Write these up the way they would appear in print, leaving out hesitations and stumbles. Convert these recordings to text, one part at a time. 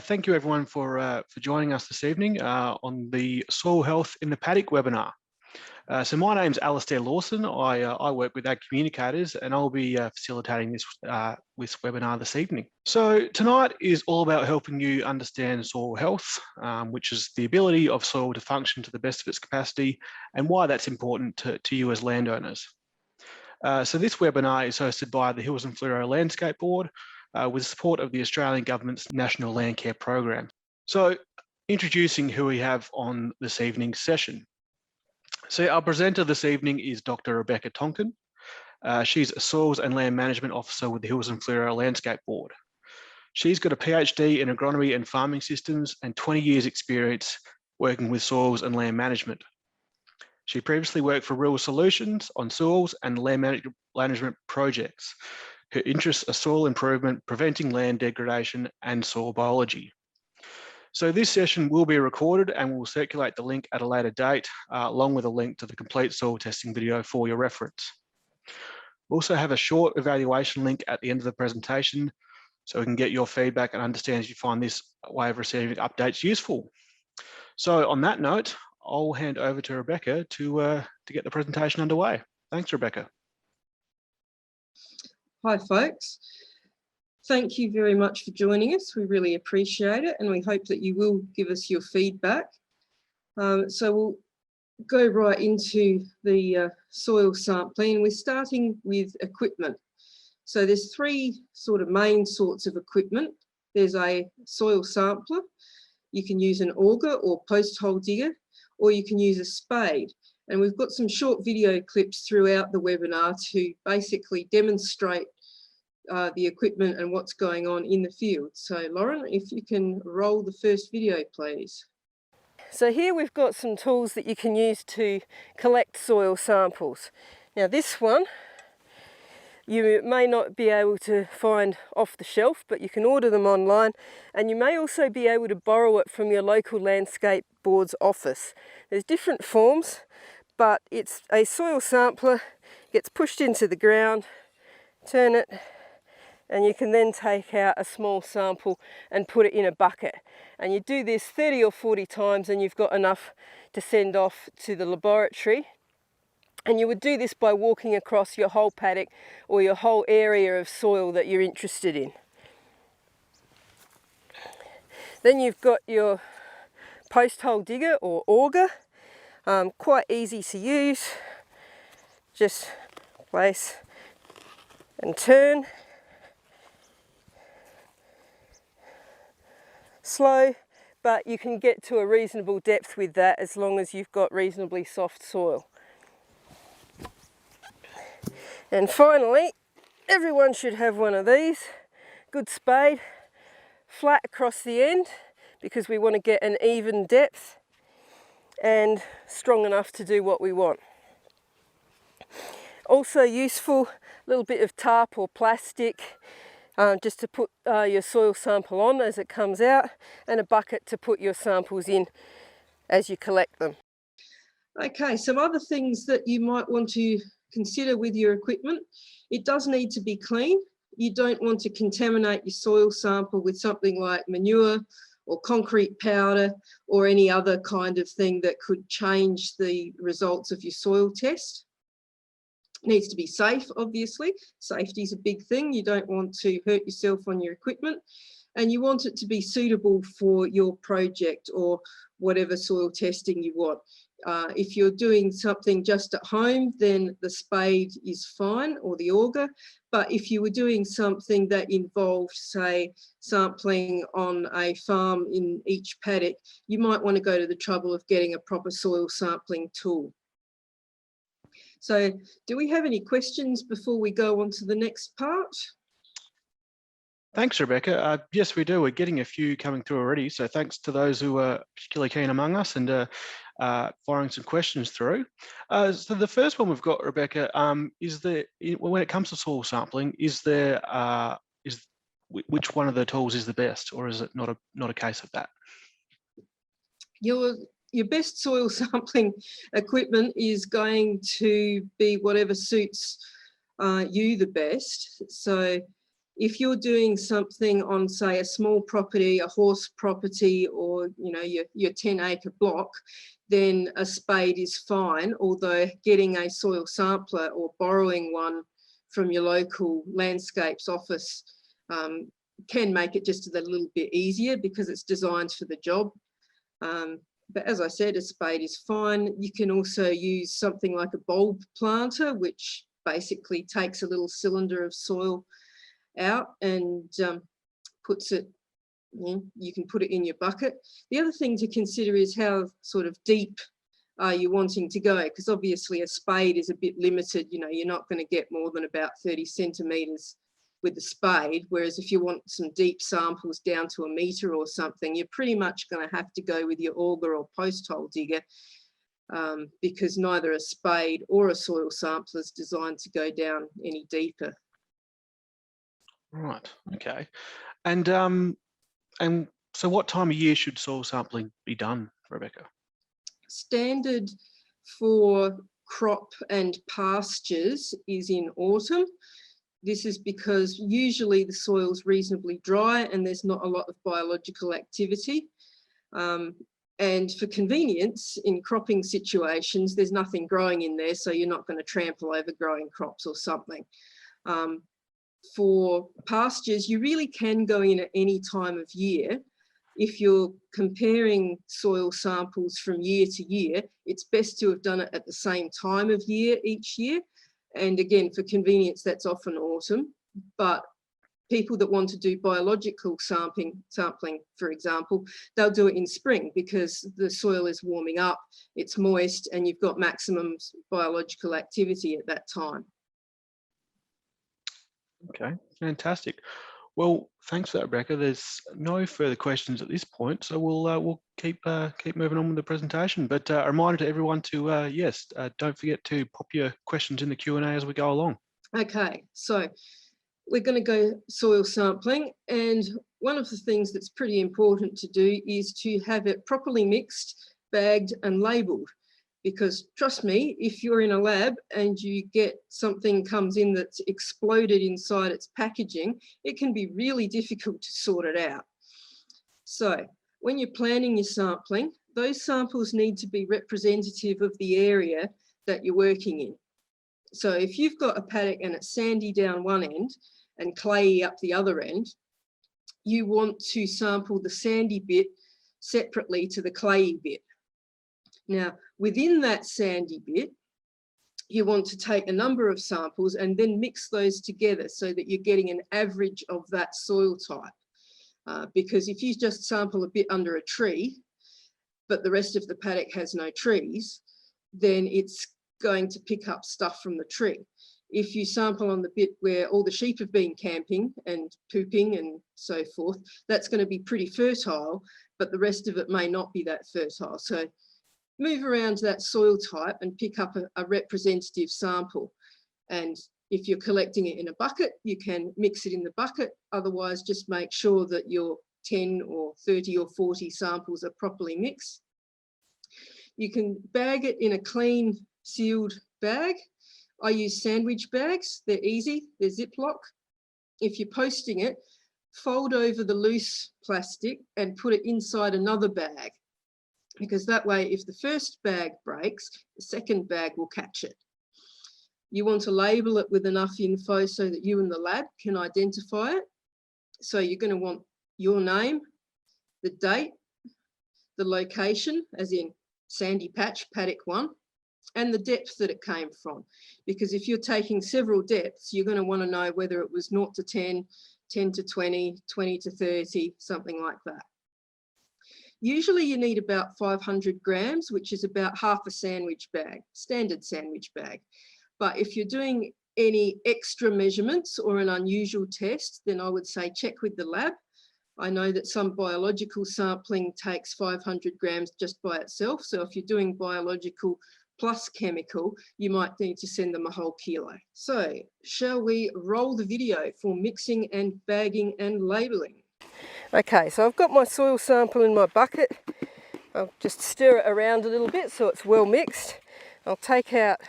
Thank you everyone for joining us this evening on the Soil Health in the Paddock webinar. So my name's Alastair Lawson. I work with Ag Communicators and I'll be facilitating this webinar this evening. So tonight is all about helping you understand soil health, which is the ability of soil to function to the best of its capacity and why that's important to you as landowners. So this webinar is hosted by the Hills and Fleurieu Landscape Board, with support of the Australian Government's National Landcare program. So introducing who we have on this evening's session. So our presenter this evening is Dr. Rebecca Tonkin. She's a Soils and Land Management Officer with the Hills and Fleurieu Landscape Board. She's got a PhD in agronomy and farming systems and 20 years experience working with soils and land management. She previously worked for Rural Solutions on soils and land management projects. Her interests are soil improvement, preventing land degradation, and soil biology. So this session will be recorded and we'll circulate the link at a later date, along with a link to the complete soil testing video for your reference. We also have a short evaluation link at the end of the presentation, so we can get your feedback and understand if you find this way of receiving updates useful. So on that note, I'll hand over to Rebecca to get the presentation underway. Thanks, Rebecca. Hi folks, thank you very much for joining us. We really appreciate it and we hope that you will give us your feedback. So we'll go right into the soil sampling. We're starting with equipment. So there's three sort of main sorts of equipment. There's a soil sampler. You can use an auger or post hole digger, or you can use a spade. And we've got some short video clips throughout the webinar to basically demonstrate the equipment and what's going on in the field. So Lauren, if you can roll the first video, please. So here we've got some tools that you can use to collect soil samples. Now this one, you may not be able to find off the shelf, but you can order them online, and you may also be able to borrow it from your local landscape board's office. There's different forms, but it's a soil sampler, gets pushed into the ground, turn it, and you can then take out a small sample and put it in a bucket. And you do this 30 or 40 times and you've got enough to send off to the laboratory. And you would do this by walking across your whole paddock or your whole area of soil that you're interested in. Then you've got your post hole digger or auger, quite easy to use. Just place and turn. Slow, but you can get to a reasonable depth with that as long as you've got reasonably soft soil. And finally, everyone should have one of these. Good spade, flat across the end because we want to get an even depth and strong enough to do what we want. Also useful, a little bit of tarp or plastic just to put your soil sample on as it comes out, and a bucket to put your samples in as you collect them. Okay, some other things that you might want to consider with your equipment. It does need to be clean. You don't want to contaminate your soil sample with something like manure or concrete powder or any other kind of thing that could change the results of your soil test. It needs to be safe, obviously. Safety is a big thing. You don't want to hurt yourself on your equipment, and you want it to be suitable for your project or whatever soil testing you want. If you're doing something just at home, then the spade is fine, or the auger. But if you were doing something that involved, say, sampling on a farm in each paddock, you might want to go to the trouble of getting a proper soil sampling tool. So do we have any questions before we go on to the next part? Thanks, Rebecca. Yes, we do. We're getting a few coming through already. So thanks to those who are particularly keen among us and firing some questions through. So the first one we've got, Rebecca, is when it comes to soil sampling, which one of the tools is the best, or is it not a case of that? Your best soil sampling equipment is going to be whatever suits you the best. So If you're doing something on, say, a small property, a horse property, or your 10-acre block, then a spade is fine, although getting a soil sampler or borrowing one from your local landscapes office can make it just a little bit easier because it's designed for the job. But as I said, a spade is fine. You can also use something like a bulb planter, which basically takes a little cylinder of soil out and puts it, you can put it in your bucket. The other thing to consider is how sort of deep are you wanting to go, because obviously a spade is a bit limited. You're not going to get more than about 30 centimetres with a spade, whereas if you want some deep samples down to a metre or something, you're pretty much going to have to go with your auger or post hole digger, because neither a spade or a soil sampler is designed to go down any deeper. Right. Okay. And so, what time of year should soil sampling be done, Rebecca? Standard for crop and pastures is in autumn. This is because usually the soil's reasonably dry and there's not a lot of biological activity. And for convenience, in cropping situations, there's nothing growing in there, so you're not going to trample over growing crops or something. For pastures, you really can go in at any time of year. If you're comparing soil samples from year to year, it's best to have done it at the same time of year each year. And again, for convenience, that's often autumn. But people that want to do biological sampling, for example, they'll do it in spring because the soil is warming up, it's moist, and you've got maximum biological activity at that time. Okay, fantastic. Well, thanks for that, Rebecca. There's no further questions at this point, so we'll keep moving on with the presentation. But a reminder to everyone to don't forget to pop your questions in the Q&A as we go along. Okay, so we're going to go soil sampling, and one of the things that's pretty important to do is to have it properly mixed, bagged, and labelled. Because trust me, if you're in a lab and you get something comes in that's exploded inside its packaging, it can be really difficult to sort it out. So when you're planning your sampling, those samples need to be representative of the area that you're working in. So if you've got a paddock and it's sandy down one end and clayey up the other end, you want to sample the sandy bit separately to the clayey bit. Now, within that sandy bit, you want to take a number of samples and then mix those together so that you're getting an average of that soil type. Because if you just sample a bit under a tree, but the rest of the paddock has no trees, then it's going to pick up stuff from the tree. If you sample on the bit where all the sheep have been camping and pooping and so forth, that's going to be pretty fertile, but the rest of it may not be that fertile. So move around that soil type and pick up a representative sample. And if you're collecting it in a bucket, you can mix it in the bucket. Otherwise, just make sure that your 10 or 30 or 40 samples are properly mixed. You can bag it in a clean, sealed bag. I use sandwich bags. They're easy. They're Ziploc. If you're posting it, fold over the loose plastic and put it inside another bag, because that way, if the first bag breaks, the second bag will catch it. You want to label it with enough info so that you and the lab can identify it. So you're going to want your name, the date, the location, as in sandy patch, paddock 1, and the depth that it came from. Because if you're taking several depths, you're going to want to know whether it was 0 to 10, 10 to 20, 20 to 30, something like that. Usually you need about 500 grams, which is about half a sandwich bag, standard sandwich bag. But if you're doing any extra measurements or an unusual test, then I would say check with the lab. I know that some biological sampling takes 500 grams just by itself. So if you're doing biological plus chemical, you might need to send them a whole kilo. So shall we roll the video for mixing and bagging and labelling? Okay, so I've got my soil sample in my bucket. I'll just stir it around a little bit so it's well mixed. I'll take out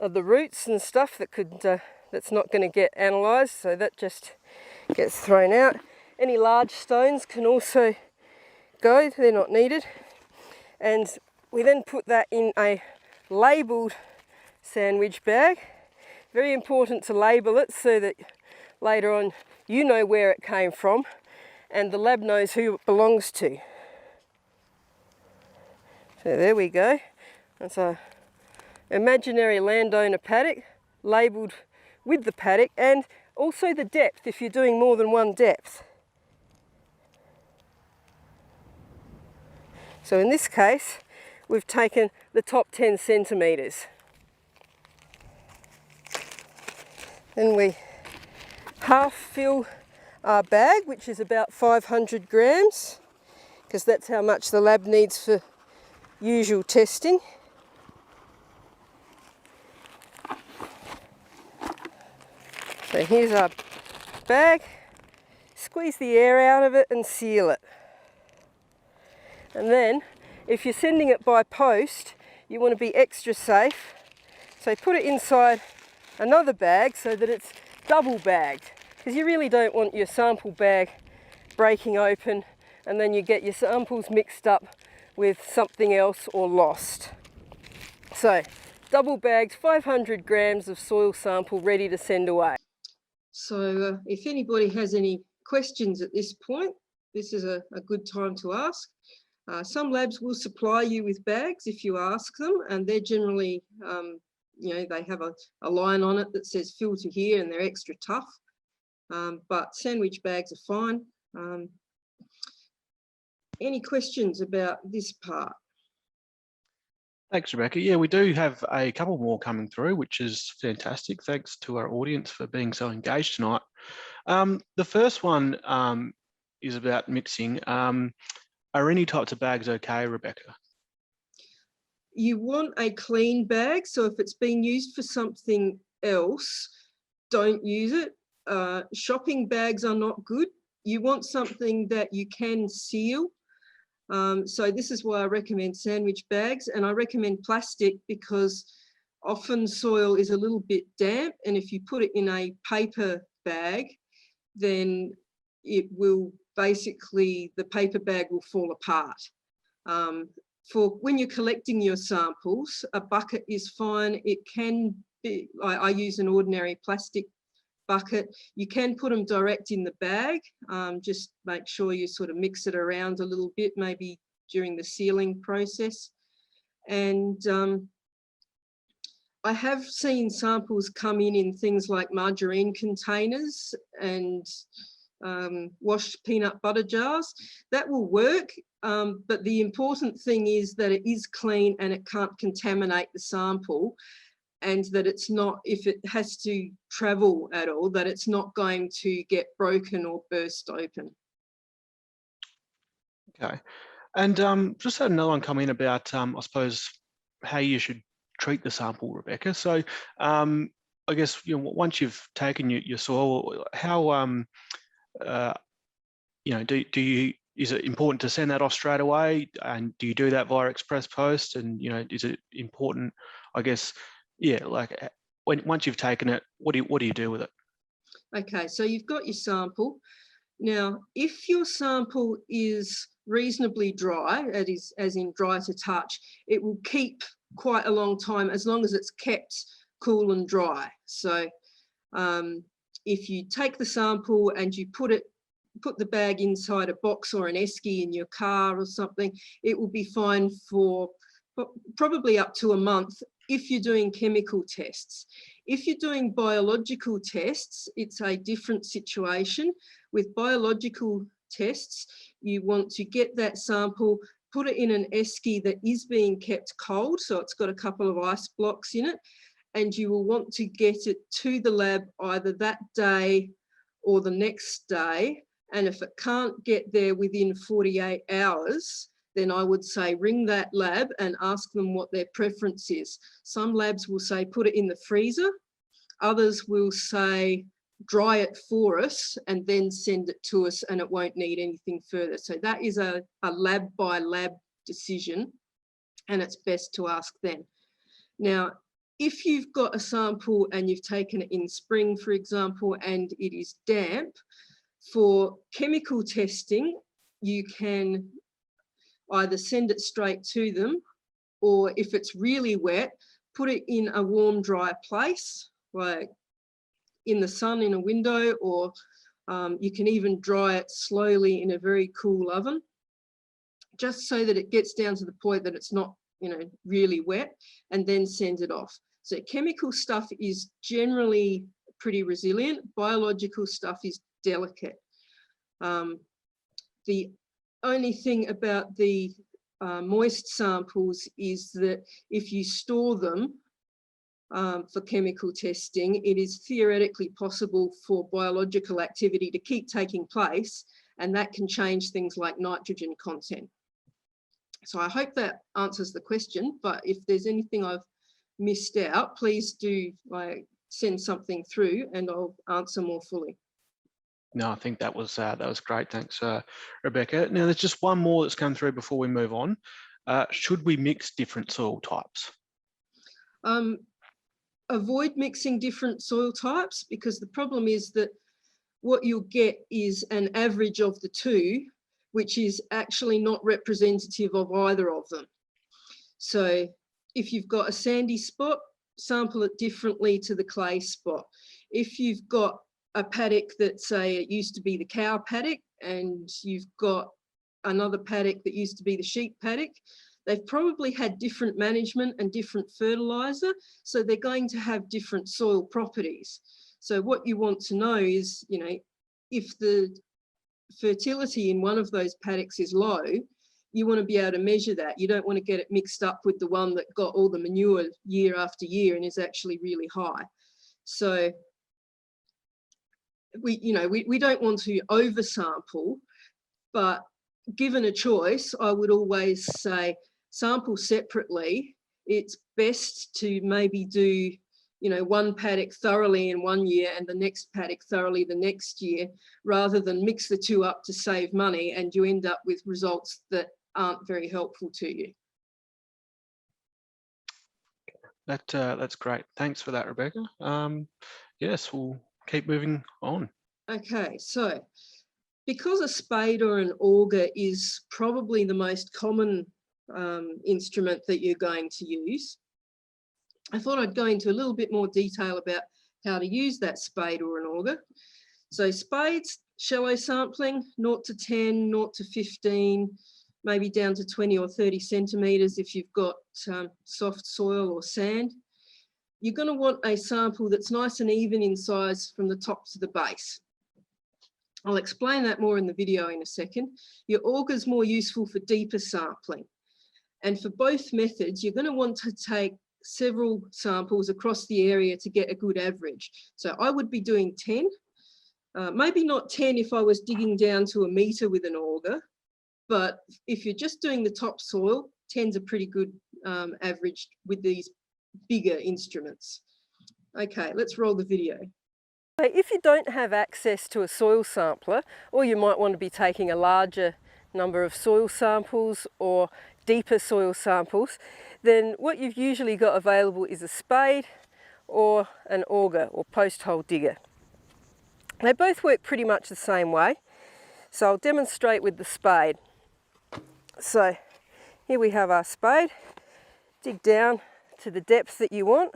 the roots and stuff that could that's not going to get analysed, so that just gets thrown out. Any large stones can also go, they're not needed. And we then put that in a labelled sandwich bag. Very important to label it so that later on you know where it came from and the lab knows who it belongs to. So there we go. That's a imaginary landowner paddock labelled with the paddock and also the depth if you're doing more than one depth. So in this case we've taken the top 10 centimetres. Then we half fill our bag, which is about 500 grams, because that's how much the lab needs for usual testing. So here's our bag, squeeze the air out of it and seal it. And then if you're sending it by post, you want to be extra safe, so put it inside another bag so that it's double bagged, because you really don't want your sample bag breaking open and then you get your samples mixed up with something else or lost. So double bagged 500 grams of soil sample ready to send away. So if anybody has any questions at this point, this is a good time to ask. Some labs will supply you with bags if you ask them, and they're generally you know, they have a line on it that says fill to here and they're extra tough, but sandwich bags are fine. Any questions about this part? Thanks, Rebecca. Yeah, we do have a couple more coming through, which is fantastic. Thanks to our audience for being so engaged tonight. The first one is about mixing. Are any types of bags okay, Rebecca? You want a clean bag, so if it's being used for something else, don't use it. Shopping bags are not good. You want something that you can seal. So this is why I recommend sandwich bags, and I recommend plastic because often soil is a little bit damp, and if you put it in a paper bag, then it will basically, the paper bag will fall apart. For when you're collecting your samples, a bucket is fine. It can be, I use an ordinary plastic bucket. You can put them direct in the bag. Just make sure you sort of mix it around a little bit, maybe during the sealing process. And I have seen samples come in things like margarine containers and washed peanut butter jars. That will work, but the important thing is that it is clean and it can't contaminate the sample, and that it's not, if it has to travel at all, that it's not going to get broken or burst open. Okay, and just had another one come in about, I suppose, how you should treat the sample, Rebecca. So I guess, you know, once you've taken your soil, how you know, is it important to send that off straight away? And do you do that via express post? And, you know, is it important, I guess, yeah, like once you've taken it, what do you do with it? Okay, so you've got your sample. Now, if your sample is reasonably dry, that is, as in dry to touch, it will keep quite a long time as long as it's kept cool and dry. So if you take the sample and you put the bag inside a box or an esky in your car or something, it will be fine for probably up to a month if you're doing chemical tests. If you're doing biological tests, it's a different situation. With biological tests, you want to get that sample, put it in an esky that is being kept cold, so it's got a couple of ice blocks in it, and you will want to get it to the lab either that day or the next day. And if it can't get there within 48 hours, then I would say ring that lab and ask them what their preference is. Some labs will say put it in the freezer. Others will say dry it for us and then send it to us, and it won't need anything further. So that is a lab by lab decision, and it's best to ask them. Now, if you've got a sample and you've taken it in spring, for example, and it is damp, for chemical testing, you can either send it straight to them, or if it's really wet, put it in a warm, dry place, like in the sun in a window, or you can even dry it slowly in a very cool oven, just so that it gets down to the point that it's not, you know, really wet, and then send it off. So chemical stuff is generally pretty resilient. Biological stuff is delicate. The only thing about the moist samples is that if you store them for chemical testing, it is theoretically possible for biological activity to keep taking place, and that can change things like nitrogen content. So I hope that answers the question, but if there's anything I've missed out, please do send something through and I'll answer more fully. No, I think that was great. Thanks, Rebecca. Now, there's just one more that's come through before we move on. Should we mix different soil types? Avoid mixing different soil types, because the problem is that what you'll get is an average of the two, which is actually not representative of either of them. So if you've got a sandy spot, sample it differently to the clay spot. If you've got a paddock that, say, it used to be the cow paddock, and you've got another paddock that used to be the sheep paddock, they've probably had different management and different fertilizer, so they're going to have different soil properties. So what you want to know is, you know, if the fertility in one of those paddocks is low, you want to be able to measure that. You don't want to get it mixed up with the one that got all the manure year after year and is actually really high. So we don't want to oversample, but given a choice, I would always say sample separately. It's best to maybe do, you know, one paddock thoroughly in one year and the next paddock thoroughly the next year, rather than mix the two up to save money and you end up with results that aren't very helpful to you. That's great. Thanks for that, Rebecca. Yes, we'll keep moving on. Okay, so because a spade or an auger is probably the most common instrument that you're going to use, I thought I'd go into a little bit more detail about how to use that spade or an auger. So spades, shallow sampling, 0 to 10, 0 to 15, maybe down to 20 or 30 centimetres if you've got soft soil or sand. You're going to want a sample that's nice and even in size from the top to the base. I'll explain that more in the video in a second. Your auger's more useful for deeper sampling. And for both methods, you're going to want to take several samples across the area to get a good average. So I would be doing 10, maybe not 10 if I was digging down to a metre with an auger, but if you're just doing the topsoil, 10's a pretty good average with these bigger instruments. Okay, let's roll the video. If you don't have access to a soil sampler, or you might want to be taking a larger number of soil samples or deeper soil samples, then what you've usually got available is a spade or an auger or post hole digger. They both work pretty much the same way, so I'll demonstrate with the spade. So here we have our spade. Dig down to the depth that you want.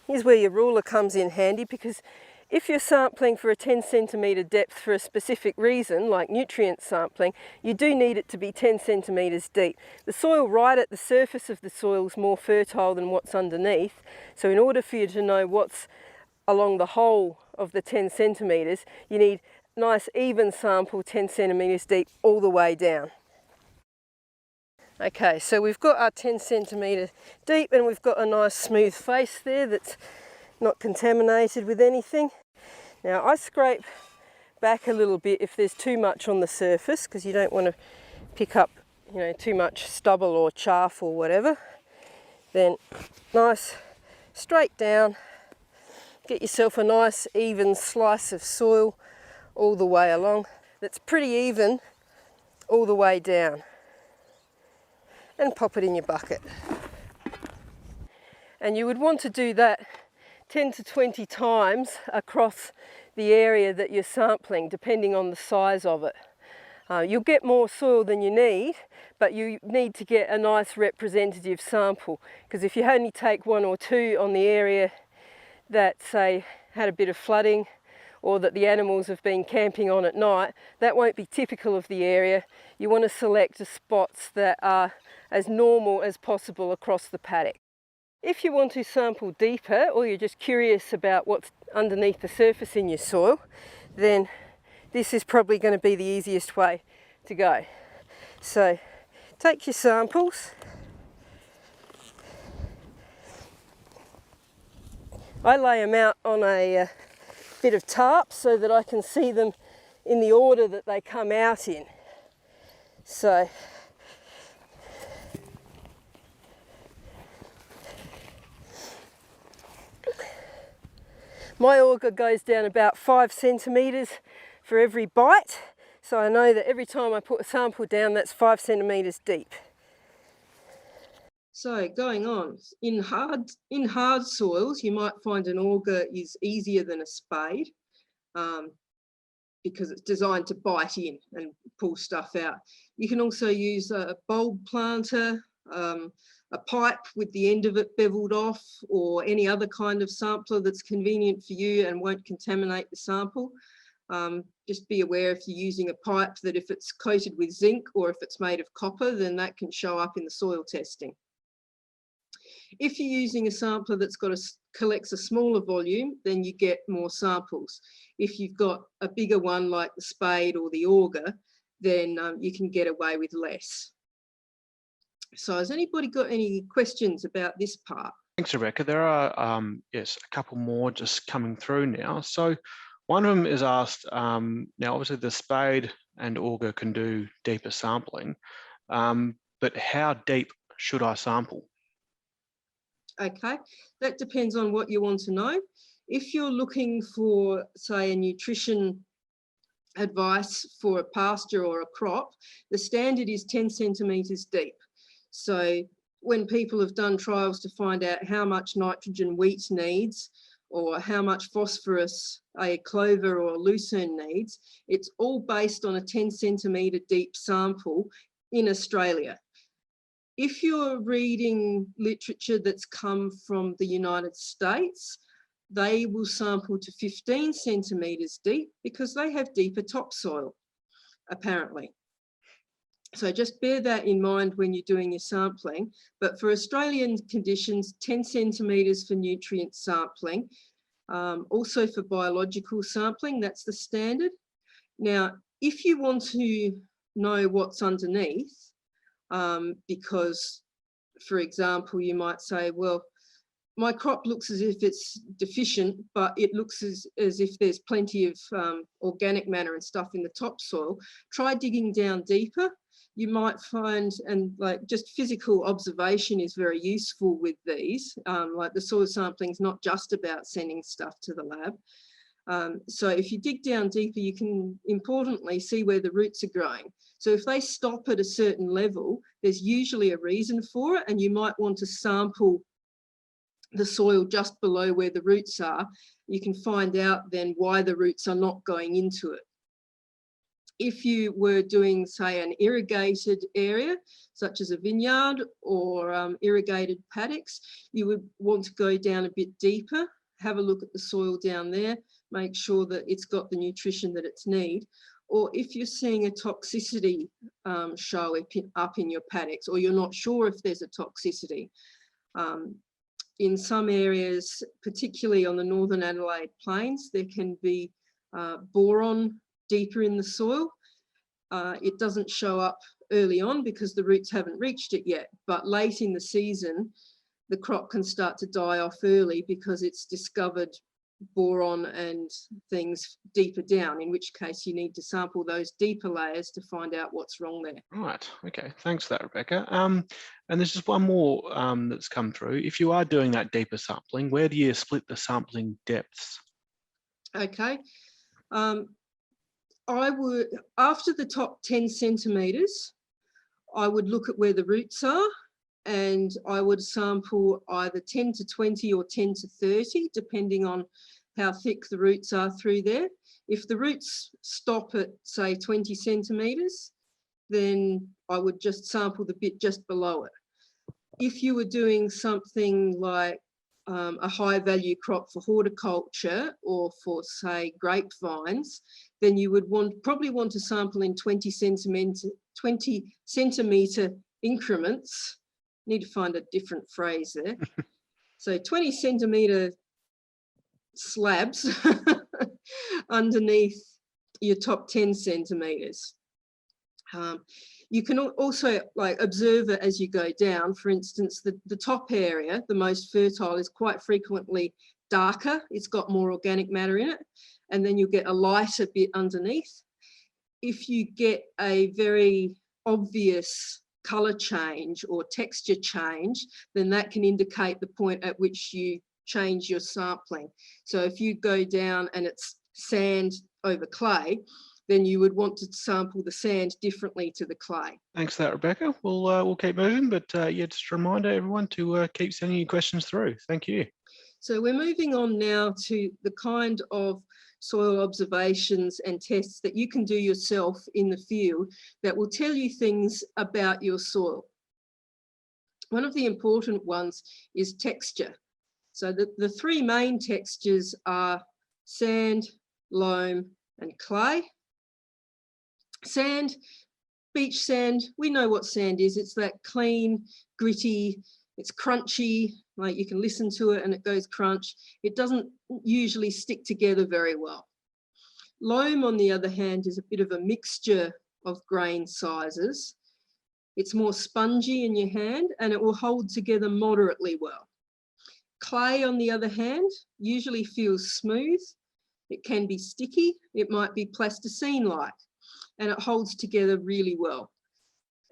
Here's where your ruler comes in handy, because if you're sampling for a 10 centimetre depth for a specific reason, like nutrient sampling, you do need it to be 10 centimetres deep. The soil right at the surface of the soil is more fertile than what's underneath, so in order for you to know what's along the whole of the 10 centimetres, you need a nice even sample 10 centimetres deep all the way down. Okay, so we've got our 10 centimetre deep and we've got a nice smooth face there that's not contaminated with anything. Now I scrape back a little bit if there's too much on the surface, because you don't want to pick up, you know, too much stubble or chaff or whatever. Then nice straight down, get yourself a nice even slice of soil all the way along that's pretty even all the way down and pop it in your bucket. And you would want to do that 10 to 20 times across the area that you're sampling, depending on the size of it. You'll get more soil than you need, but you need to get a nice representative sample, because if you only take 1 or 2 on the area that, say, had a bit of flooding or that the animals have been camping on at night, that won't be typical of the area. You want to select the spots that are as normal as possible across the paddock. If you want to sample deeper, or you're just curious about what's underneath the surface in your soil, then this is probably going to be the easiest way to go. So take your samples. I lay them out on a bit of tarp so that I can see them in the order that they come out in. So my auger goes down about 5 centimetres for every bite, so I know that every time I put a sample down, that's 5 centimetres deep. So going on, in hard soils, you might find an auger is easier than a spade because it's designed to bite in and pull stuff out. You can also use a bulb planter, a pipe with the end of it beveled off, or any other kind of sampler that's convenient for you and won't contaminate the sample. Just be aware if you're using a pipe that if it's coated with zinc or if it's made of copper, then that can show up in the soil testing. If you're using a sampler that's collects a smaller volume, then you get more samples. If you've got a bigger one like the spade or the auger, then you can get away with less. So has anybody got any questions about this part? Thanks, Rebecca. There are, yes, a couple more just coming through now. So one of them is asked, now obviously the spade and auger can do deeper sampling, but how deep should I sample? Okay, that depends on what you want to know. If you're looking for, say, a nutrition advice for a pasture or a crop, the standard is 10 centimetres deep. So when people have done trials to find out how much nitrogen wheat needs or how much phosphorus a clover or a lucerne needs, it's all based on a 10 centimetre deep sample in Australia. If you're reading literature that's come from the United States, they will sample to 15 centimetres deep because they have deeper topsoil, apparently. So just bear that in mind when you're doing your sampling. But for Australian conditions, 10 centimetres for nutrient sampling. Also for biological sampling, that's the standard. Now, if you want to know what's underneath, because, for example, you might say, well, my crop looks as if it's deficient, but it looks as if there's plenty of organic matter and stuff in the topsoil. Try digging down deeper. You might find, and like just physical observation is very useful with these. Like the soil sampling is not just about sending stuff to the lab. So if you dig down deeper, you can importantly see where the roots are growing. So if they stop at a certain level, there's usually a reason for it, and you might want to sample the soil just below where the roots are. You can find out then why the roots are not going into it. If you were doing, say, an irrigated area, such as a vineyard or irrigated paddocks, you would want to go down a bit deeper, have a look at the soil down there, make sure that it's got the nutrition that it's need. Or if you're seeing a toxicity show up in your paddocks, or you're not sure if there's a toxicity. In some areas, particularly on the Northern Adelaide Plains, there can be boron deeper in the soil. It doesn't show up early on because the roots haven't reached it yet, but late in the season, the crop can start to die off early because it's discovered boron and things deeper down, in which case you need to sample those deeper layers to find out what's wrong there. Right, okay, thanks for that, Rebecca. And there's just one more that's come through. If you are doing that deeper sampling, where do you split the sampling depths? Okay. I would, after the top 10 centimetres, I would look at where the roots are, and I would sample either 10 to 20 or 10 to 30, depending on how thick the roots are through there. If the roots stop at, say, 20 centimetres, then I would just sample the bit just below it. If you were doing something like a high value crop for horticulture or for, say, grapevines, then you would probably want to sample in 20 centimetre increments. Need to find a different phrase there. So 20 centimetre slabs underneath your top 10 centimetres. You can also observe it as you go down. For instance, the top area, the most fertile, is quite frequently darker. It's got more organic matter in it. And then you'll get a lighter bit underneath. If you get a very obvious colour change or texture change, then that can indicate the point at which you change your sampling. So if you go down and it's sand over clay, then you would want to sample the sand differently to the clay. Thanks for that, Rebecca. We'll keep moving, but yeah, just a reminder, everyone, to keep sending your questions through. Thank you. So we're moving on now to the kind of soil observations and tests that you can do yourself in the field that will tell you things about your soil. One of the important ones is texture. So the three main textures are sand, loam, and clay. Sand, beach sand, we know what sand is. It's that clean, gritty, it's crunchy, like you can listen to it and it goes crunch. It doesn't usually stick together very well. Loam, on the other hand, is a bit of a mixture of grain sizes. It's more spongy in your hand and it will hold together moderately well. Clay, on the other hand, usually feels smooth. It can be sticky. It might be plasticine-like, and it holds together really well.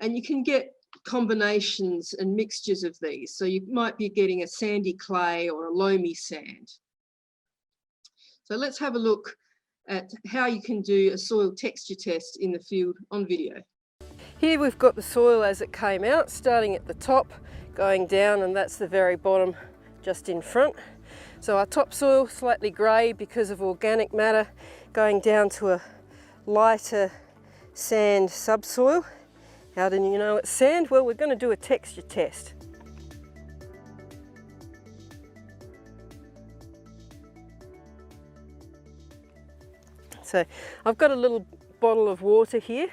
And you can get combinations and mixtures of these. So you might be getting a sandy clay or a loamy sand. So let's have a look at how you can do a soil texture test in the field on video. Here we've got the soil as it came out, starting at the top, going down, and that's the very bottom just in front. So our topsoil, slightly grey because of organic matter, going down to a lighter sand subsoil. How do you know it's sand? Well, we're going to do a texture test. So I've got a little bottle of water here.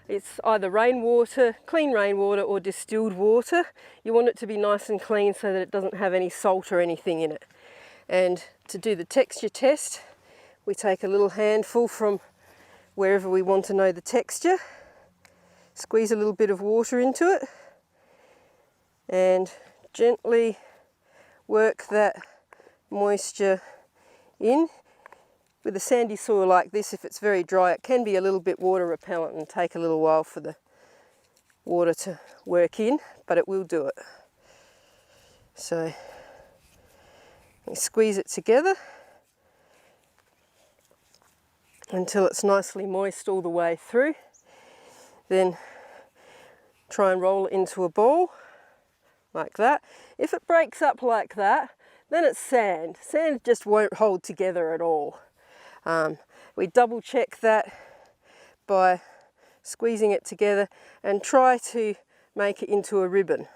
It's either rainwater, clean rainwater, or distilled water. You want it to be nice and clean so that it doesn't have any salt or anything in it. And to do the texture test, we take a little handful from wherever we want to know the texture, squeeze a little bit of water into it, and gently work that moisture in. With a sandy soil like this, if it's very dry, it can be a little bit water repellent and take a little while for the water to work in, but it will do it. So we squeeze it together until it's nicely moist all the way through. Then try and roll it into a ball like that. If it breaks up like that, then it's sand. Sand just won't hold together at all. We double check that by squeezing it together and try to make it into a ribbon.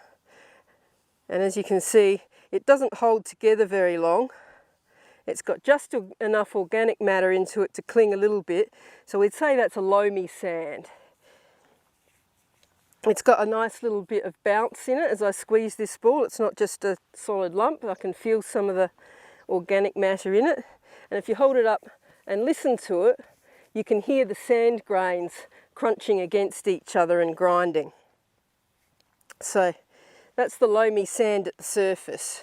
And as you can see, it doesn't hold together very long. It's got just enough organic matter into it to cling a little bit, so we'd say that's a loamy sand. It's got a nice little bit of bounce in it as I squeeze this ball. It's not just a solid lump. I can feel some of the organic matter in it. And if you hold it up and listen to it, you can hear the sand grains crunching against each other and grinding. So that's the loamy sand at the surface.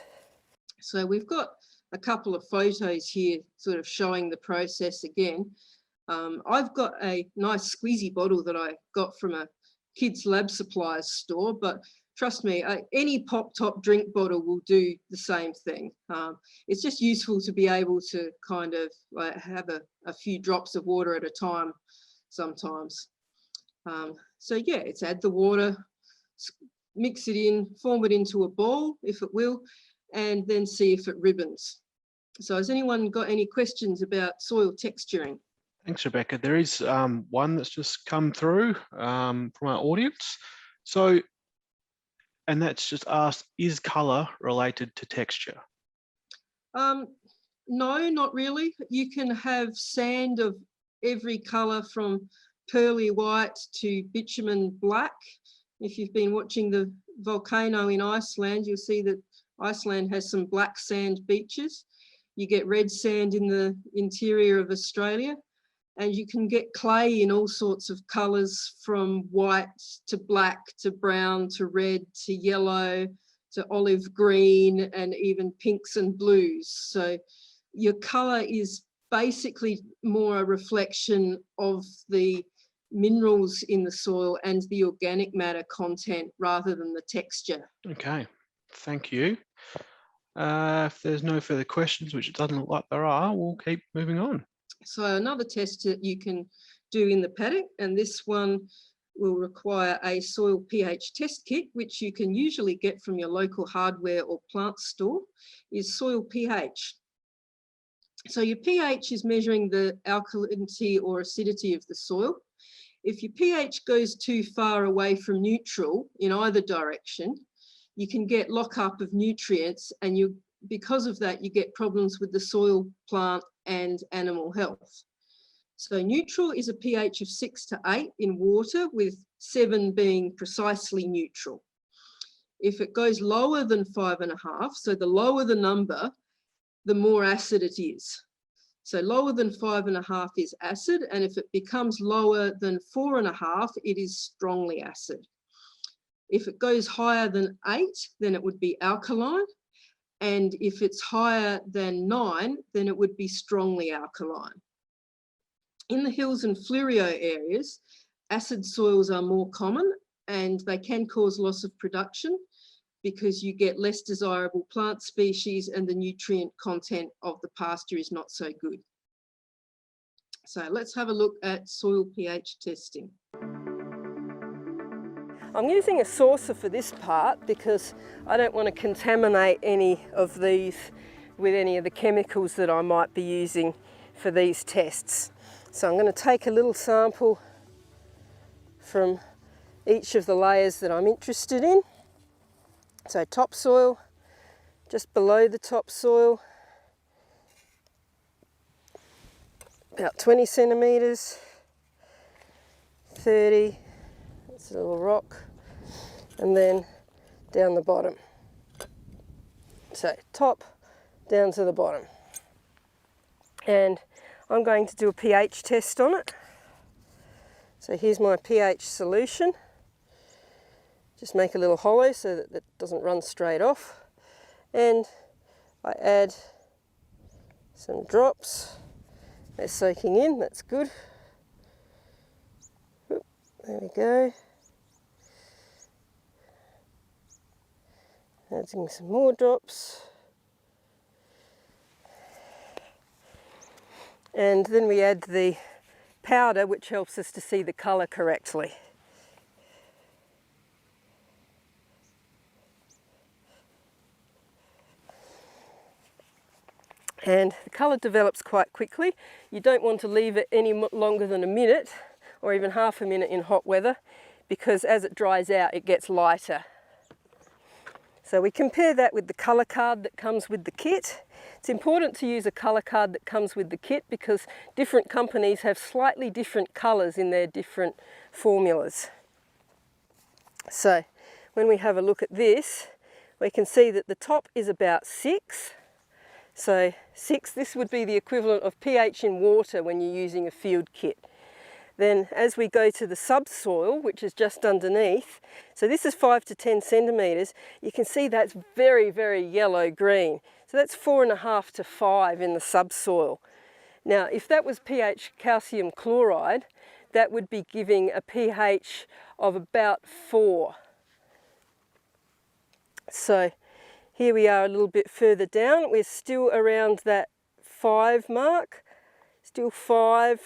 So we've got a couple of photos here sort of showing the process again. I've got a nice squeezy bottle that I got from a kids lab supplies store, but trust me, any pop-top drink bottle will do the same thing. It's just useful to be able to kind of have a few drops of water at a time sometimes. So yeah, it's add the water, mix it in, form it into a ball if it will, and then see if it ribbons. So has anyone got any questions about soil texturing? Thanks, Rebecca. There is one that's just come through from our audience. So, and that's just asked, is colour related to texture? No, not really. You can have sand of every colour from pearly white to bitumen black. If you've been watching the volcano in Iceland, you'll see that Iceland has some black sand beaches. You get red sand in the interior of Australia, and you can get clay in all sorts of colours from white to black to brown to red to yellow to olive green and even pinks and blues. So your colour is basically more a reflection of the minerals in the soil and the organic matter content rather than the texture. Okay, thank you. If there's no further questions, which it doesn't look like there are, we'll keep moving on. So another test that you can do in the paddock, and this one will require a soil pH test kit, which you can usually get from your local hardware or plant store, is soil pH. So your pH is measuring the alkalinity or acidity of the soil. If your pH goes too far away from neutral in either direction, you can get lockup of nutrients, and because of that, you get problems with the soil, plant and animal health. So neutral is a pH of 6 to 8 in water, with 7 being precisely neutral. If it goes lower than 5.5, so the lower the number, the more acid it is. So lower than 5.5 is acid, and if it becomes lower than 4.5, it is strongly acid. If it goes higher than 8, then it would be alkaline. And if it's higher than 9, then it would be strongly alkaline. In the hills and Fleurieu areas, acid soils are more common, and they can cause loss of production because you get less desirable plant species and the nutrient content of the pasture is not so good. So let's have a look at soil pH testing. I'm using a saucer for this part because I don't want to contaminate any of these with any of the chemicals that I might be using for these tests. So I'm going to take a little sample from each of the layers that I'm interested in. So topsoil, just below the topsoil, about 20 centimetres, 30, that's a little rock, and then down the bottom. So top down to the bottom. And I'm going to do a pH test on it. So here's my pH solution. Just make a little hollow so that it doesn't run straight off. And I add some drops. They're soaking in, that's good. Oop, there we go. Adding some more drops. And then we add the powder, which helps us to see the colour correctly. And the colour develops quite quickly. You don't want to leave it any longer than a minute or even half a minute in hot weather, because as it dries out it gets lighter. So we compare that with the colour card that comes with the kit. It's important to use a colour card that comes with the kit because different companies have slightly different colours in their different formulas. So when we have a look at this, we can see that the top is about 6. So 6, this would be the equivalent of pH in water when you're using a field kit. Then as we go to the subsoil, which is just underneath, so this is 5 to 10 centimetres, you can see that's very, very yellow-green. So that's 4.5 to 5 in the subsoil. Now, if that was pH calcium chloride, that would be giving a pH of about 4. So here we are a little bit further down. We're still around that 5 mark, still 5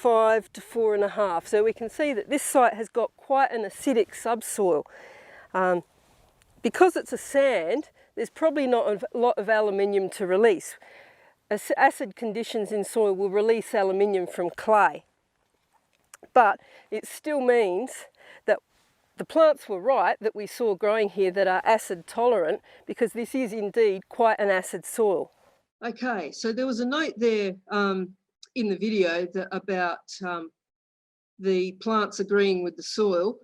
to 4.5. So we can see that this site has got quite an acidic subsoil. Because it's a sand, there's probably not a lot of aluminium to release. Acid conditions in soil will release aluminium from clay. But it still means that the plants were right that we saw growing here that are acid tolerant, because this is indeed quite an acid soil. Okay, so there was a note there in the video about the plants agreeing with the soil.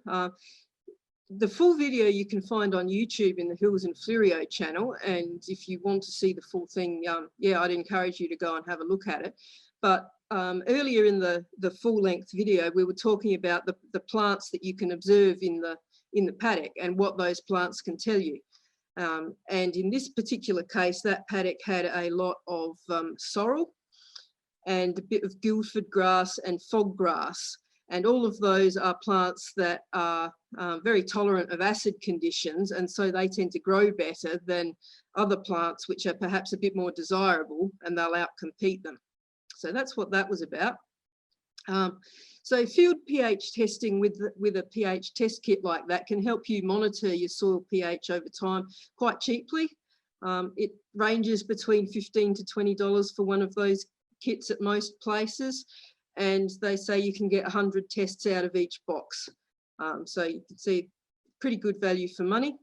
The full video you can find on YouTube in the Hills and Fleurieu channel, and if you want to see the full thing, yeah, I'd encourage you to go and have a look at it. But earlier in the full-length video, we were talking about the plants that you can observe in the paddock and what those plants can tell you. And in this particular case, that paddock had a lot of sorrel and a bit of Guildford grass and fog grass. And all of those are plants that are very tolerant of acid conditions, and so they tend to grow better than other plants which are perhaps a bit more desirable, and they'll outcompete them. So that's what that was about. So field pH testing with a pH test kit like that can help you monitor your soil pH over time quite cheaply. It ranges between $15 to $20 for one of those kits at most places. And they say you can get 100 tests out of each box. So you can see pretty good value for money.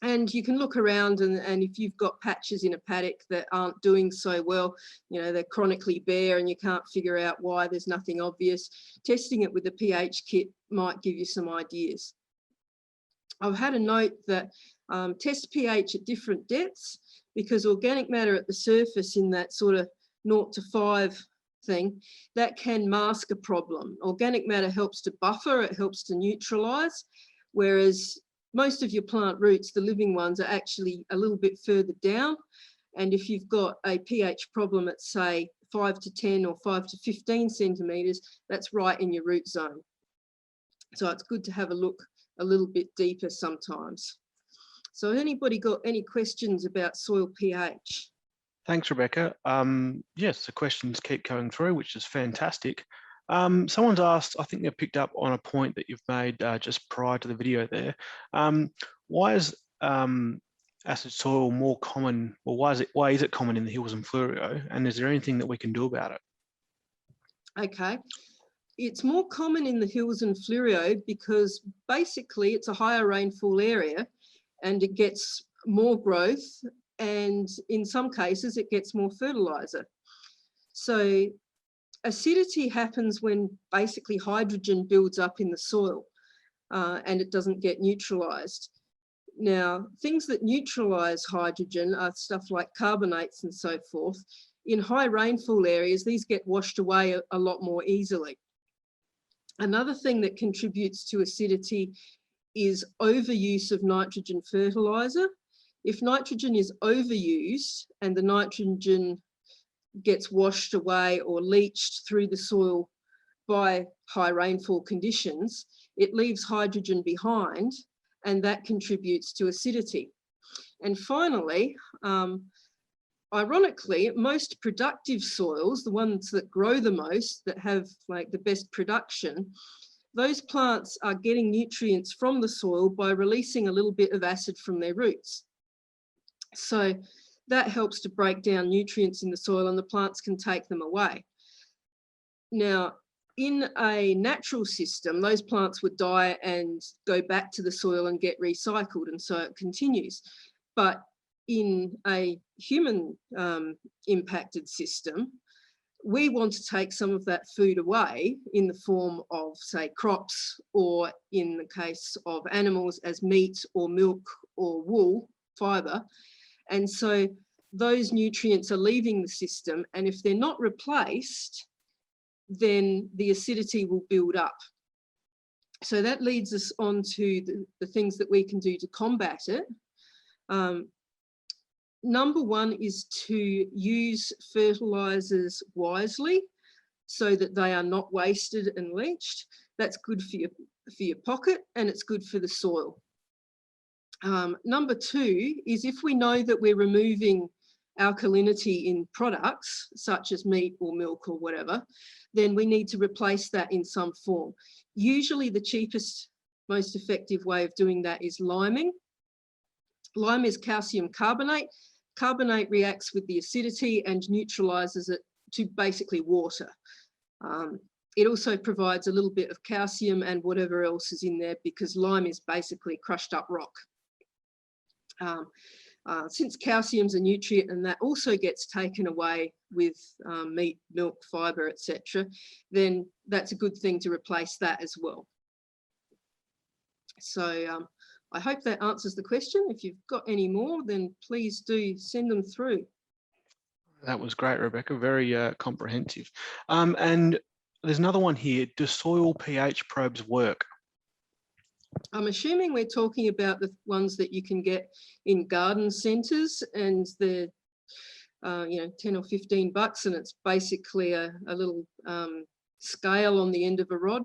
And you can look around, and if you've got patches in a paddock that aren't doing so well, you know, they're chronically bare and you can't figure out why, there's nothing obvious, testing it with a pH kit might give you some ideas. I've had a note that test pH at different depths, because organic matter at the surface in that sort of 0 to 5 thing, that can mask a problem. Organic matter helps to buffer, it helps to neutralize, whereas most of your plant roots, the living ones, are actually a little bit further down. And if you've got a pH problem at, say, 5 to 10 or 5 to 15 centimetres, that's right in your root zone. So it's good to have a look a little bit deeper sometimes. So anybody got any questions about soil pH? Thanks, Rebecca. Yes, the questions keep going through, which is fantastic. Someone's asked, I think they've picked up on a point that you've made just prior to the video there. Why is acid soil more common, or why is it common in the Hills and Fleurieu? And is there anything that we can do about it? Okay, it's more common in the Hills and Fleurieu because basically it's a higher rainfall area and it gets more growth, and in some cases it gets more fertilizer. So acidity happens when basically hydrogen builds up in the soil and it doesn't get neutralized. Now, things that neutralize hydrogen are stuff like carbonates and so forth. In high rainfall areas, these get washed away a lot more easily. Another thing that contributes to acidity is overuse of nitrogen fertilizer. If nitrogen is overused and the nitrogen gets washed away or leached through the soil by high rainfall conditions, it leaves hydrogen behind, and that contributes to acidity. And finally, ironically, most productive soils, the ones that grow the most, that have like the best production, those plants are getting nutrients from the soil by releasing a little bit of acid from their roots. So that helps to break down nutrients in the soil, and the plants can take them away. Now, in a natural system, those plants would die and go back to the soil and get recycled, and so it continues. But in a human impacted system, we want to take some of that food away in the form of, say, crops, or in the case of animals as meat or milk or wool, fibre. And so those nutrients are leaving the system, and if they're not replaced, then the acidity will build up. So that leads us on to the things that we can do to combat it. Number one is to use fertilizers wisely so that they are not wasted and leached. That's good for your pocket, and it's good for the soil. Number two is if we know that we're removing alkalinity in products, such as meat or milk or whatever, then we need to replace that in some form. Usually the cheapest, most effective way of doing that is liming. Lime is calcium carbonate. Carbonate reacts with the acidity and neutralizes it to basically water. It also provides a little bit of calcium and whatever else is in there, because lime is basically crushed up rock. Since calcium's a nutrient and that also gets taken away with meat, milk, fibre, etc., then that's a good thing to replace that as well. So I hope that answers the question. If you've got any more, then please do send them through. That was great, Rebecca. Very comprehensive. And there's another one here. Do soil pH probes work? I'm assuming we're talking about the ones that you can get in garden centres, and they're, you know, 10 or 15 bucks, and it's basically a little scale on the end of a rod.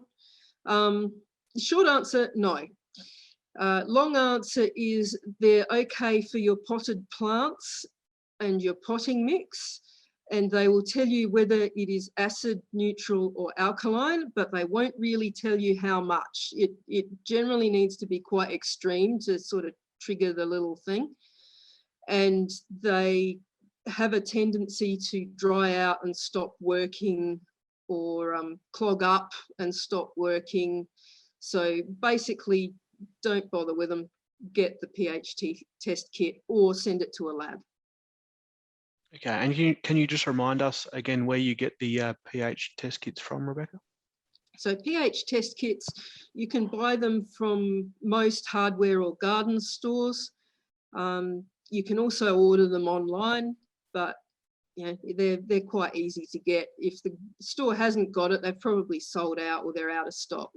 Short answer, no. Long answer is they're okay for your potted plants and your potting mix, and they will tell you whether it is acid, neutral or alkaline, but they won't really tell you how much. It generally needs to be quite extreme to sort of trigger the little thing. And they have a tendency to dry out and stop working, or clog up and stop working. So basically, don't bother with them. Get the pH test kit or send it to a lab. Okay, and can you just remind us again where you get the pH test kits from, Rebecca? So pH test kits, you can buy them from most hardware or garden stores. You can also order them online, but you know, they're quite easy to get. If the store hasn't got it, they've probably sold out or they're out of stock.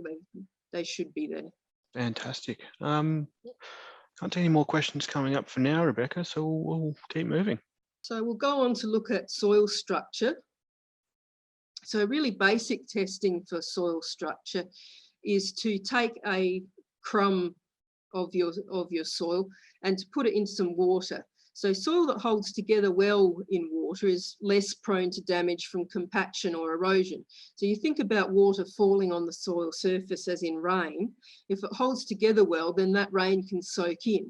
They should be there. Fantastic. Can't see any more questions coming up for now, Rebecca, so we'll keep moving. So we'll go on to look at soil structure. So really basic testing for soil structure is to take a crumb of your soil and to put it into some water. So soil that holds together well in water is less prone to damage from compaction or erosion. So you think about water falling on the soil surface as in rain. If it holds together well, then that rain can soak in.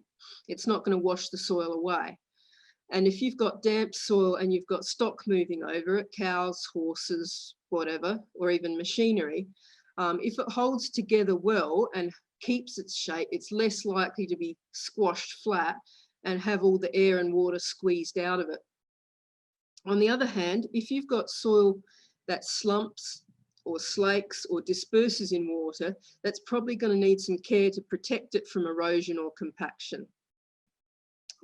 It's not going to wash the soil away. And if you've got damp soil and you've got stock moving over it, cows, horses, whatever, or even machinery, if it holds together well and keeps its shape, it's less likely to be squashed flat and have all the air and water squeezed out of it. On the other hand, if you've got soil that slumps or slakes or disperses in water, that's probably going to need some care to protect it from erosion or compaction.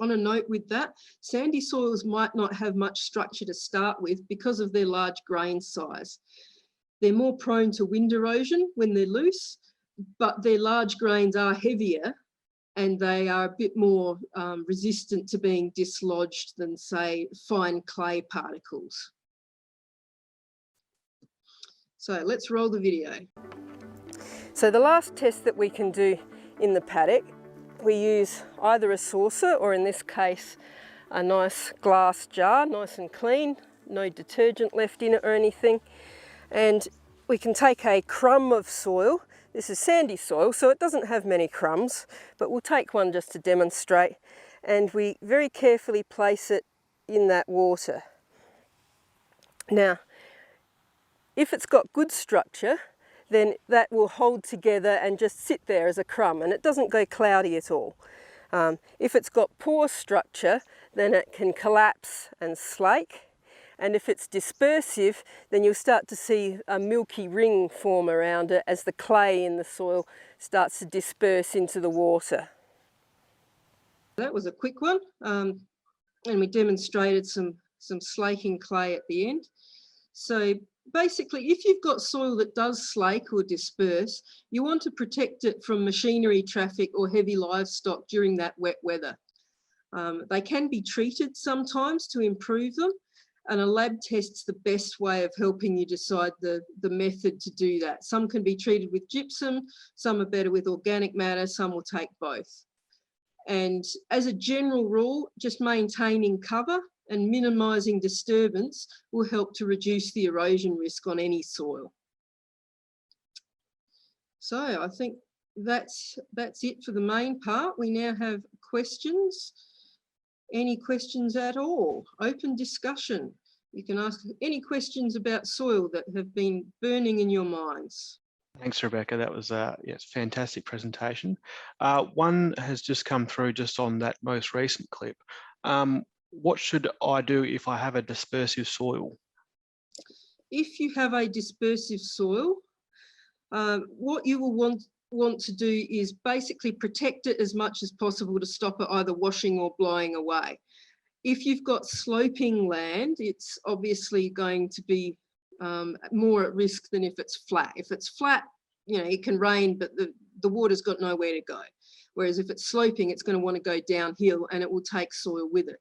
On a note with that, sandy soils might not have much structure to start with because of their large grain size. They're more prone to wind erosion when they're loose, but their large grains are heavier and they are a bit more resistant to being dislodged than, say, fine clay particles. So let's roll the video. So the last test that we can do in the paddock, we use either a saucer or in this case a nice glass jar, nice and clean, no detergent left in it or anything. And we can take a crumb of soil. This is sandy soil, so it doesn't have many crumbs, but we'll take one just to demonstrate. And we very carefully place it in that water. Now, if it's got good structure, then that will hold together and just sit there as a crumb, and it doesn't go cloudy at all. If it's got poor structure, then it can collapse and slake. And if it's dispersive, then you'll start to see a milky ring form around it as the clay in the soil starts to disperse into the water. That was a quick one, and we demonstrated some slaking clay at the end. So basically, if you've got soil that does slake or disperse, you want to protect it from machinery traffic or heavy livestock during that wet weather. They can be treated sometimes to improve them, and a lab test's the best way of helping you decide the method to do that. Some can be treated with gypsum, some are better with organic matter, some will take both. And as a general rule, just maintaining cover and minimising disturbance will help to reduce the erosion risk on any soil. So I think that's it for the main part. We now have questions. Any questions at all? Open discussion. You can ask any questions about soil that have been burning in your minds. Thanks, Rebecca. That was yes, fantastic presentation. One has just come through just on that most recent clip. What should I do if I have a dispersive soil? If you have a dispersive soil, what you will want to do is basically protect it as much as possible to stop it either washing or blowing away. If you've got sloping land, it's obviously going to be more at risk than if it's flat. If it's flat, you know, it can rain, but the water's got nowhere to go. Whereas if it's sloping, it's going to want to go downhill and it will take soil with it.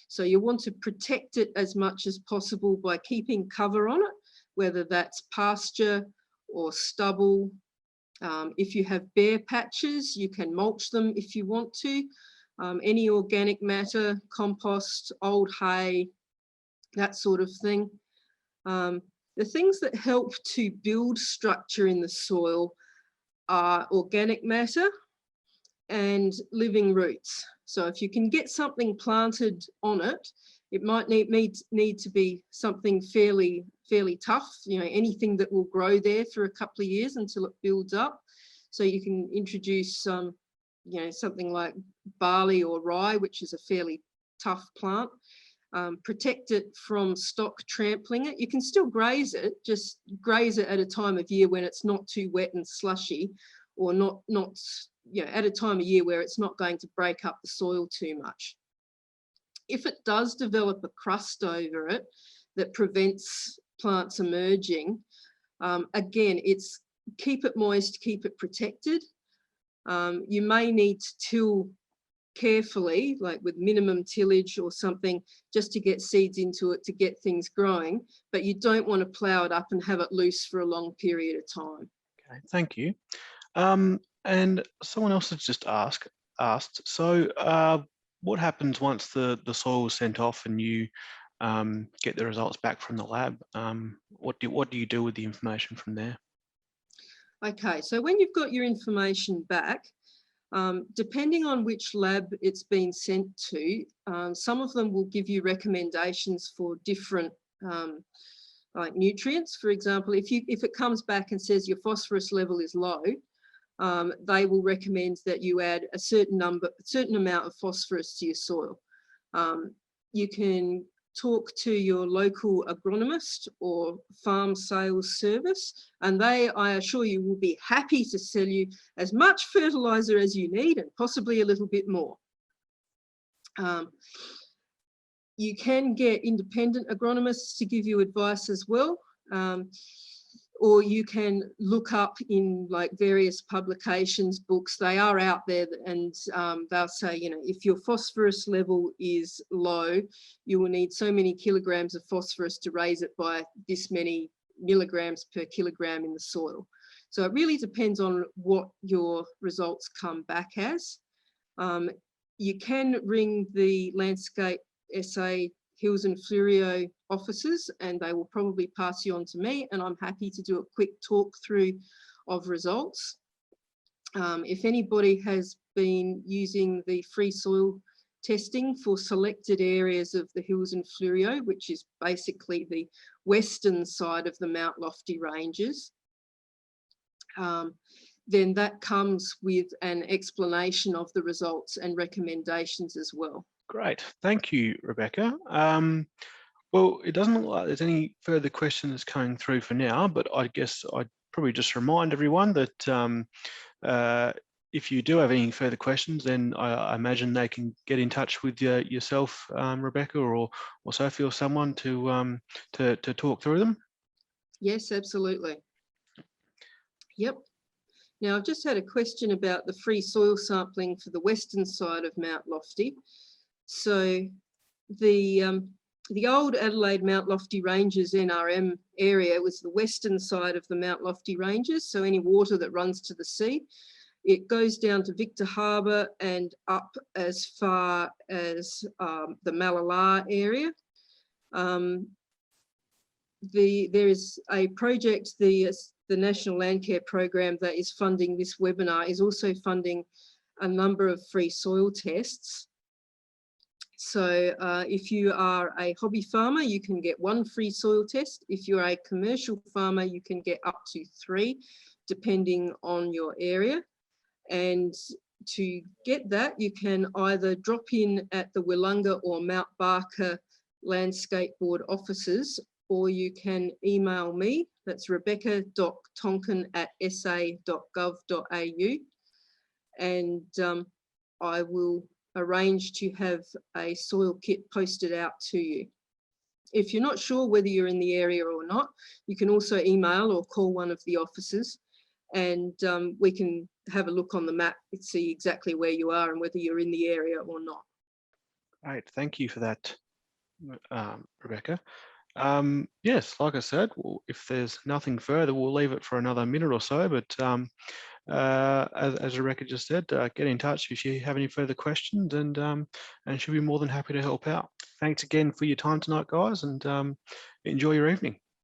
So you want to protect it as much as possible by keeping cover on it, whether that's pasture or stubble. If you have bare patches, you can mulch them if you want to. Any organic matter, compost, old hay, that sort of thing. The things that help to build structure in the soil are organic matter and living roots. So if you can get something planted on it, it might need to be something fairly tough, you know, anything that will grow there for a couple of years until it builds up. So you can introduce you know, something like barley or rye, which is a fairly tough plant. Protect it from stock trampling it. You can still graze it, just graze it at a time of year when it's not too wet and slushy, or not you know, at a time of year where it's not going to break up the soil too much. If it does develop a crust over it that prevents plants emerging, again, it's keep it moist, keep it protected. You may need to till carefully, like with minimum tillage or something, just to get seeds into it to get things growing, but you don't want to plough it up and have it loose for a long period of time. Okay, thank you. And someone else has just asked, so what happens once the soil is sent off and you get the results back from the lab? What do you do with the information from there? Okay, so when you've got your information back, depending on which lab it's been sent to, some of them will give you recommendations for different like nutrients. For example, if it comes back and says your phosphorus level is low, they will recommend that you add a certain amount of phosphorus to your soil. You can talk to your local agronomist or farm sales service, and they, I assure you, will be happy to sell you as much fertilizer as you need and possibly a little bit more. You can get independent agronomists to give you advice as well, or you can look up in like various publications, books. They are out there, and they'll say, you know, if your phosphorus level is low, you will need so many kilograms of phosphorus to raise it by this many milligrams per kilogram in the soil. So it really depends on what your results come back as. You can ring the Landscape SA Hills and Fleurieu offices, and they will probably pass you on to me, and I'm happy to do a quick talk through of results. If anybody has been using the free soil testing for selected areas of the Hills and Fleurieu, which is basically the western side of the Mount Lofty Ranges, then that comes with an explanation of the results and recommendations as well. Great, thank you, Rebecca. Well, it doesn't look like there's any further questions coming through for now, but I guess I'd probably just remind everyone that if you do have any further questions, then I imagine they can get in touch with yourself, Rebecca, or Sophie, or someone to talk through them. Yes, absolutely. Yep. Now, I've just had a question about the free soil sampling for the western side of Mount Lofty. So the old Adelaide Mount Lofty Ranges NRM area was the western side of the Mount Lofty Ranges, so any water that runs to the sea. It goes down to Victor Harbour and up as far as the Malala area. There is a project, the National Landcare program that is funding this webinar is also funding a number of free soil tests. So if you are a hobby farmer, you can get 1 free soil test. If you're a commercial farmer, you can get up to 3, depending on your area. And to get that, you can either drop in at the Willunga or Mount Barker Landscape Board offices, or you can email me. That's rebecca.tonkin@sa.gov.au. And I will arrange to have a soil kit posted out to you. If you're not sure whether you're in the area or not, you can also email or call one of the offices, and we can have a look on the map and see exactly where you are and whether you're in the area or not. Great, thank you for that, Rebecca. Yes, like I said, if there's nothing further, we'll leave it for another minute or so, but as Rebecca just said, get in touch if you have any further questions, and she'll be more than happy to help out. Thanks again for your time tonight, guys, and enjoy your evening.